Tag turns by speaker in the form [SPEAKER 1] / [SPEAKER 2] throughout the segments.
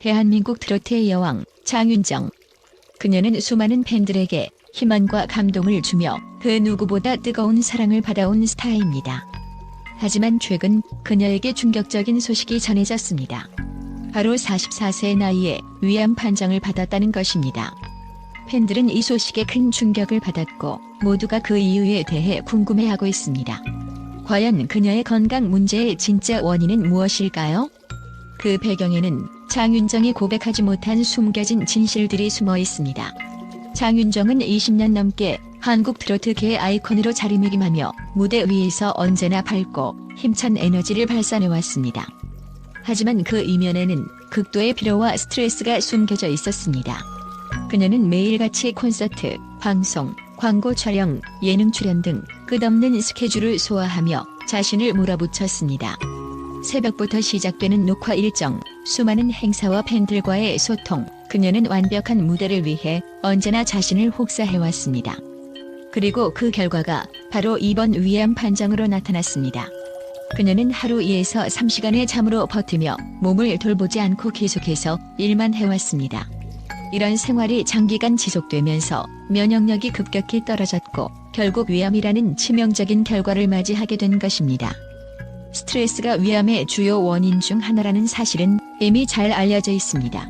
[SPEAKER 1] 대한민국 트로트의 여왕 장윤정. 그녀는 수많은 팬들에게 희망과 감동을 주며 그 누구보다 뜨거운 사랑을 받아온 스타입니다. 하지만 최근 그녀에게 충격적인 소식이 전해졌습니다. 바로 44세 나이에 위암 판정을 받았다는 것입니다. 팬들은 이 소식에 큰 충격을 받았고 모두가 그 이유에 대해 궁금해하고 있습니다. 과연 그녀의 건강 문제의 진짜 원인은 무엇일까요? 그 배경에는 장윤정이 고백하지 못한 숨겨진 진실들이 숨어 있습니다. 장윤정은 20년 넘게 한국 트로트계의 아이콘으로 자리매김하며 무대 위에서 언제나 밝고 힘찬 에너지를 발산해왔습니다. 하지만 그 이면에는 극도의 피로와 스트레스가 숨겨져 있었습니다. 그녀는 매일같이 콘서트, 방송, 광고 촬영, 예능 출연 등 끝없는 스케줄을 소화하며 자신을 몰아붙였습니다. 새벽부터 시작되는 녹화 일정, 수많은 행사와 팬들과의 소통, 그녀는 완벽한 무대를 위해 언제나 자신을 혹사해왔습니다. 그리고 그 결과가 바로 이번 위암 판정으로 나타났습니다. 그녀는 하루 2에서 3시간의 잠으로 버티며 몸을 돌보지 않고 계속해서 일만 해왔습니다. 이런 생활이 장기간 지속되면서 면역력이 급격히 떨어졌고 결국 위암이라는 치명적인 결과를 맞이하게 된 것입니다. 스트레스가 위암의 주요 원인 중 하나라는 사실은 이미 잘 알려져 있습니다.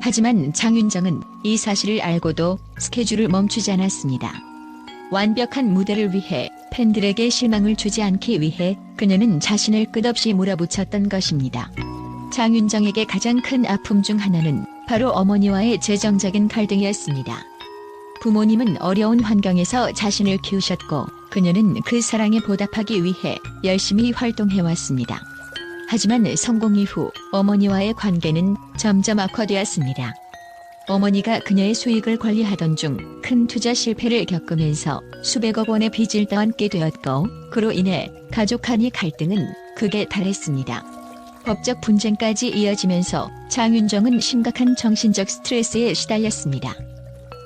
[SPEAKER 1] 하지만 장윤정은 이 사실을 알고도 스케줄을 멈추지 않았습니다. 완벽한 무대를 위해 팬들에게 실망을 주지 않기 위해 그녀는 자신을 끝없이 몰아붙였던 것입니다. 장윤정에게 가장 큰 아픔 중 하나는 바로 어머니와의 재정적인 갈등이었습니다. 부모님은 어려운 환경에서 자신을 키우셨고 그녀는 그 사랑에 보답하기 위해 열심히 활동해왔습니다. 하지만 성공 이후 어머니와의 관계는 점점 악화되었습니다. 어머니가 그녀의 수익을 관리하던 중 큰 투자 실패를 겪으면서 수백억 원의 빚을 떠안게 되었고 그로 인해 가족 간의 갈등은 극에 달했습니다. 법적 분쟁까지 이어지면서 장윤정은 심각한 정신적 스트레스에 시달렸습니다.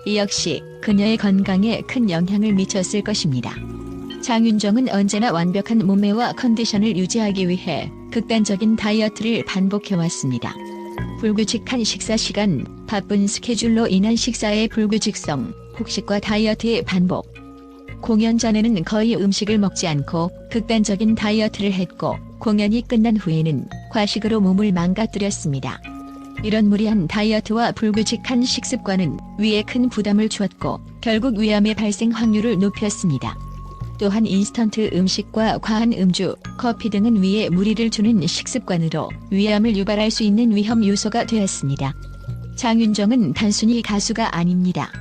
[SPEAKER 1] 이 역시 그녀의 건강에 큰 영향을 미쳤을 것입니다. 장윤정은 언제나 완벽한 몸매와 컨디션을 유지하기 위해 극단적인 다이어트를 반복해왔습니다. 불규칙한 식사 시간, 바쁜 스케줄로 인한 식사의 불규칙성, 폭식과 다이어트의 반복. 공연 전에는 거의 음식을 먹지 않고 극단적인 다이어트를 했고 공연이 끝난 후에는 과식으로 몸을 망가뜨렸습니다. 이런 무리한 다이어트와 불규칙한 식습관은 위에 큰 부담을 주었고 결국 위암의 발생 확률을 높였습니다. 또한 인스턴트 음식과 과한 음주, 커피 등은 위에 무리를 주는 식습관으로 위암을 유발할 수 있는 위험 요소가 되었습니다. 장윤정은 단순히 가수가 아닙니다.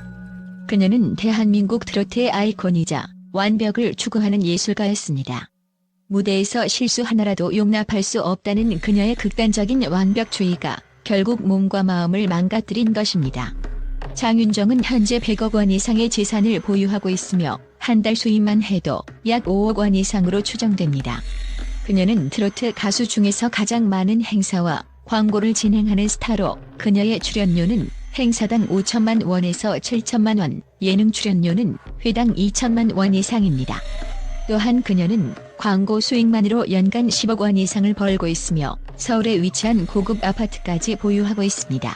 [SPEAKER 1] 그녀는 대한민국 트로트의 아이콘이자 완벽을 추구하는 예술가였습니다. 무대에서 실수 하나라도 용납할 수 없다는 그녀의 극단적인 완벽주의가 결국 몸과 마음을 망가뜨린 것입니다. 장윤정은 현재 100억 원 이상의 재산을 보유하고 있으며 한 달 수입만 해도 약 5억 원 이상으로 추정됩니다. 그녀는 트로트 가수 중에서 가장 많은 행사와 광고를 진행하는 스타로 그녀의 출연료는 행사당 5천만 원에서 7천만 원, 예능 출연료는 회당 2천만 원 이상입니다. 또한 그녀는 광고 수익만으로 연간 10억 원 이상을 벌고 있으며 서울에 위치한 고급 아파트까지 보유하고 있습니다.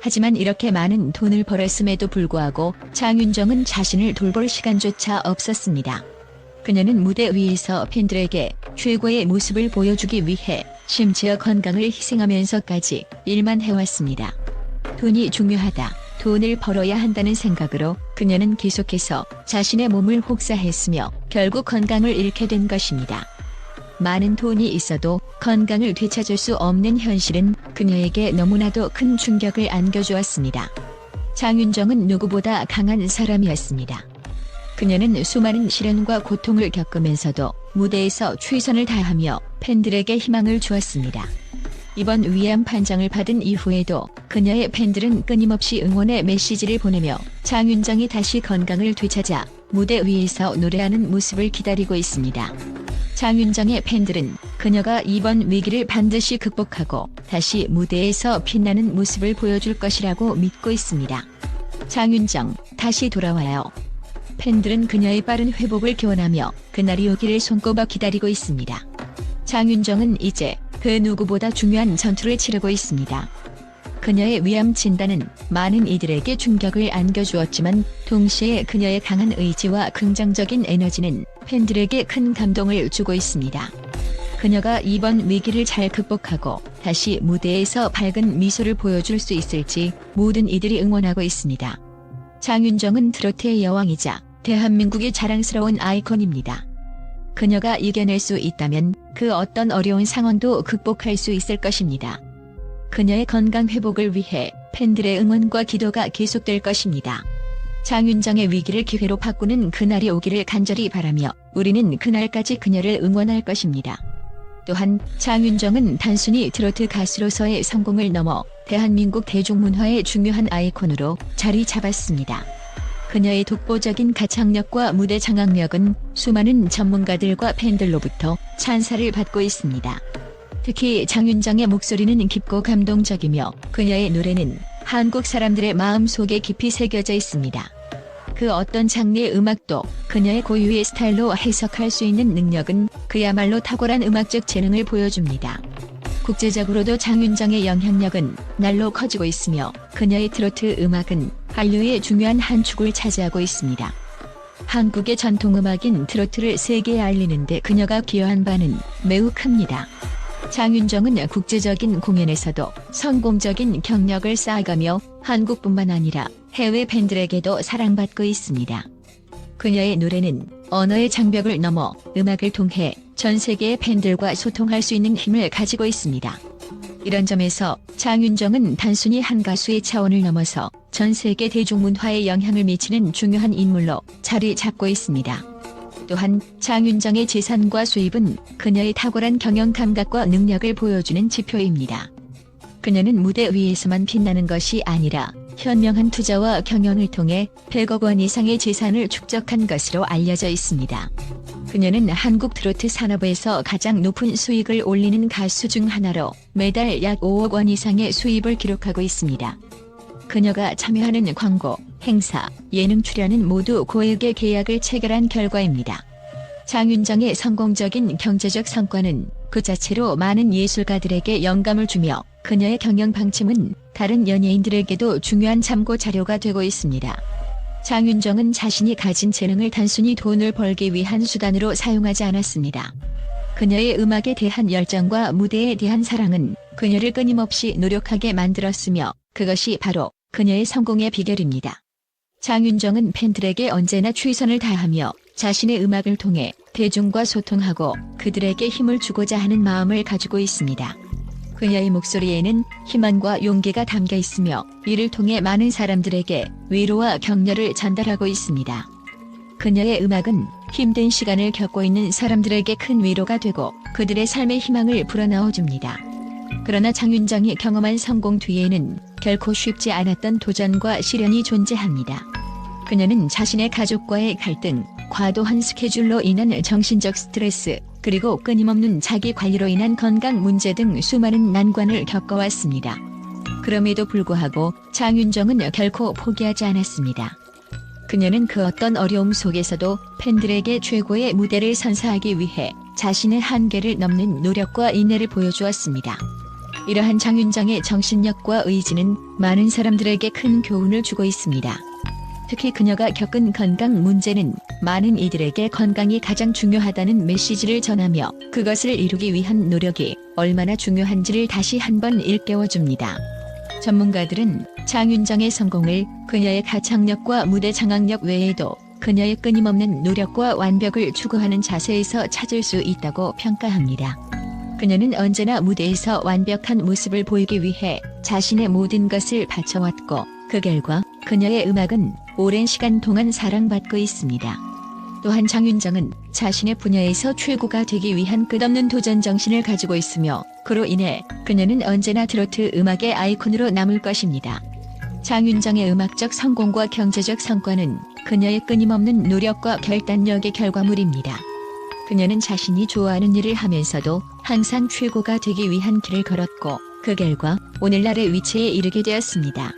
[SPEAKER 1] 하지만 이렇게 많은 돈을 벌었음에도 불구하고 장윤정은 자신을 돌볼 시간조차 없었습니다. 그녀는 무대 위에서 팬들에게 최고의 모습을 보여주기 위해 심지어 건강을 희생하면서까지 일만 해왔습니다. 돈이 중요하다, 돈을 벌어야 한다는 생각으로 그녀는 계속해서 자신의 몸을 혹사했으며 결국 건강을 잃게 된 것입니다. 많은 돈이 있어도 건강을 되찾을 수 없는 현실은 그녀에게 너무나도 큰 충격을 안겨주었습니다. 장윤정은 누구보다 강한 사람이었습니다. 그녀는 수많은 시련과 고통을 겪으면서도 무대에서 최선을 다하며 팬들에게 희망을 주었습니다. 이번 위암 판정을 받은 이후에도 그녀의 팬들은 끊임없이 응원의 메시지를 보내며 장윤정이 다시 건강을 되찾아 무대 위에서 노래하는 모습을 기다리고 있습니다. 장윤정의 팬들은 그녀가 이번 위기를 반드시 극복하고 다시 무대에서 빛나는 모습을 보여줄 것이라고 믿고 있습니다. 장윤정, 다시 돌아와요. 팬들은 그녀의 빠른 회복을 기원하며 그날이 오기를 손꼽아 기다리고 있습니다. 장윤정은 이제 그 누구보다 중요한 전투를 치르고 있습니다. 그녀의 위암 진단은 많은 이들에게 충격을 안겨주었지만 동시에 그녀의 강한 의지와 긍정적인 에너지는 팬들에게 큰 감동을 주고 있습니다. 그녀가 이번 위기를 잘 극복하고 다시 무대에서 밝은 미소를 보여줄 수 있을지 모든 이들이 응원하고 있습니다. 장윤정은 트로트의 여왕이자 대한민국의 자랑스러운 아이콘입니다. 그녀가 이겨낼 수 있다면 그 어떤 어려운 상황도 극복할 수 있을 것입니다. 그녀의 건강 회복을 위해 팬들의 응원과 기도가 계속될 것입니다. 장윤정의 위기를 기회로 바꾸는 그날이 오기를 간절히 바라며 우리는 그날까지 그녀를 응원할 것입니다. 또한 장윤정은 단순히 트로트 가수로서의 성공을 넘어 대한민국 대중문화의 중요한 아이콘으로 자리 잡았습니다. 그녀의 독보적인 가창력과 무대 장악력은 수많은 전문가들과 팬들로부터 찬사를 받고 있습니다. 특히 장윤정의 목소리는 깊고 감동적이며 그녀의 노래는 한국 사람들의 마음속에 깊이 새겨져 있습니다. 그 어떤 장르의 음악도 그녀의 고유의 스타일로 해석할 수 있는 능력은 그야말로 탁월한 음악적 재능을 보여줍니다. 국제적으로도 장윤정의 영향력은 날로 커지고 있으며 그녀의 트로트 음악은 한류의 중요한 한 축을 차지하고 있습니다. 한국의 전통음악인 트로트를 세계에 알리는 데 그녀가 기여한 바는 매우 큽니다. 장윤정은 국제적인 공연에서도 성공적인 경력을 쌓아가며 한국뿐만 아니라 해외 팬들에게도 사랑받고 있습니다. 그녀의 노래는 언어의 장벽을 넘어 음악을 통해 전 세계의 팬들과 소통할 수 있는 힘을 가지고 있습니다. 이런 점에서 장윤정은 단순히 한 가수의 차원을 넘어서 전 세계 대중문화에 영향을 미치는 중요한 인물로 자리 잡고 있습니다. 또한 장윤정의 재산과 수입은 그녀의 탁월한 경영 감각과 능력을 보여주는 지표입니다. 그녀는 무대 위에서만 빛나는 것이 아니라 현명한 투자와 경영을 통해 100억 원 이상의 재산을 축적한 것으로 알려져 있습니다. 그녀는 한국 트로트 산업에서 가장 높은 수익을 올리는 가수 중 하나로 매달 약 5억 원 이상의 수입을 기록하고 있습니다. 그녀가 참여하는 광고, 행사, 예능 출연은 모두 고액의 계약을 체결한 결과입니다. 장윤정의 성공적인 경제적 성과는 그 자체로 많은 예술가들에게 영감을 주며 그녀의 경영 방침은 다른 연예인들에게도 중요한 참고 자료가 되고 있습니다. 장윤정은 자신이 가진 재능을 단순히 돈을 벌기 위한 수단으로 사용하지 않았습니다. 그녀의 음악에 대한 열정과 무대에 대한 사랑은 그녀를 끊임없이 노력하게 만들었으며 그것이 바로 그녀의 성공의 비결입니다. 장윤정은 팬들에게 언제나 최선을 다하며 자신의 음악을 통해 대중과 소통하고 그들에게 힘을 주고자 하는 마음을 가지고 있습니다. 그녀의 목소리에는 희망과 용기가 담겨 있으며 이를 통해 많은 사람들에게 위로와 격려를 전달하고 있습니다. 그녀의 음악은 힘든 시간을 겪고 있는 사람들에게 큰 위로가 되고 그들의 삶의 희망을 불어넣어줍니다. 그러나 장윤정이 경험한 성공 뒤에는 결코 쉽지 않았던 도전과 시련이 존재합니다. 그녀는 자신의 가족과의 갈등, 과도한 스케줄로 인한 정신적 스트레스, 그리고 끊임없는 자기 관리로 인한 건강 문제 등 수많은 난관을 겪어왔습니다. 그럼에도 불구하고 장윤정은 결코 포기하지 않았습니다. 그녀는 그 어떤 어려움 속에서도 팬들에게 최고의 무대를 선사하기 위해 자신의 한계를 넘는 노력과 인내를 보여주었습니다. 이러한 장윤정의 정신력과 의지는 많은 사람들에게 큰 교훈을 주고 있습니다. 특히 그녀가 겪은 건강 문제는 많은 이들에게 건강이 가장 중요하다는 메시지를 전하며 그것을 이루기 위한 노력이 얼마나 중요한지를 다시 한번 일깨워줍니다. 전문가들은 장윤정의 성공을 그녀의 가창력과 무대 장악력 외에도 그녀의 끊임없는 노력과 완벽을 추구하는 자세에서 찾을 수 있다고 평가합니다. 그녀는 언제나 무대에서 완벽한 모습을 보이기 위해 자신의 모든 것을 바쳐왔고 그 결과 그녀의 음악은 오랜 시간 동안 사랑받고 있습니다. 또한 장윤정은 자신의 분야에서 최고가 되기 위한 끝없는 도전 정신을 가지고 있으며 그로 인해 그녀는 언제나 트로트 음악의 아이콘으로 남을 것입니다. 장윤정의 음악적 성공과 경제적 성과는 그녀의 끊임없는 노력과 결단력의 결과물입니다. 그녀는 자신이 좋아하는 일을 하면서도 항상 최고가 되기 위한 길을 걸었고 그 결과 오늘날의 위치에 이르게 되었습니다.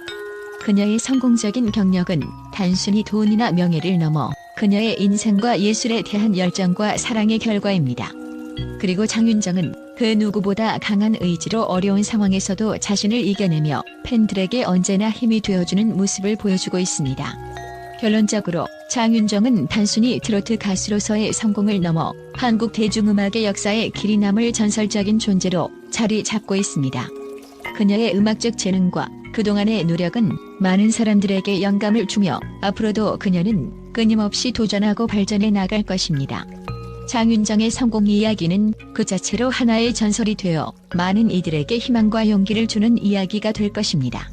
[SPEAKER 1] 그녀의 성공적인 경력은 단순히 돈이나 명예를 넘어 그녀의 인생과 예술에 대한 열정과 사랑의 결과입니다. 그리고 장윤정은 그 누구보다 강한 의지로 어려운 상황에서도 자신을 이겨내며 팬들에게 언제나 힘이 되어주는 모습을 보여주고 있습니다. 결론적으로 장윤정은 단순히 트로트 가수로서의 성공을 넘어 한국 대중음악의 역사에 길이 남을 전설적인 존재로 자리 잡고 있습니다. 그녀의 음악적 재능과 그동안의 노력은 많은 사람들에게 영감을 주며 앞으로도 그녀는 끊임없이 도전하고 발전해 나갈 것입니다. 장윤정의 성공 이야기는 그 자체로 하나의 전설이 되어 많은 이들에게 희망과 용기를 주는 이야기가 될 것입니다.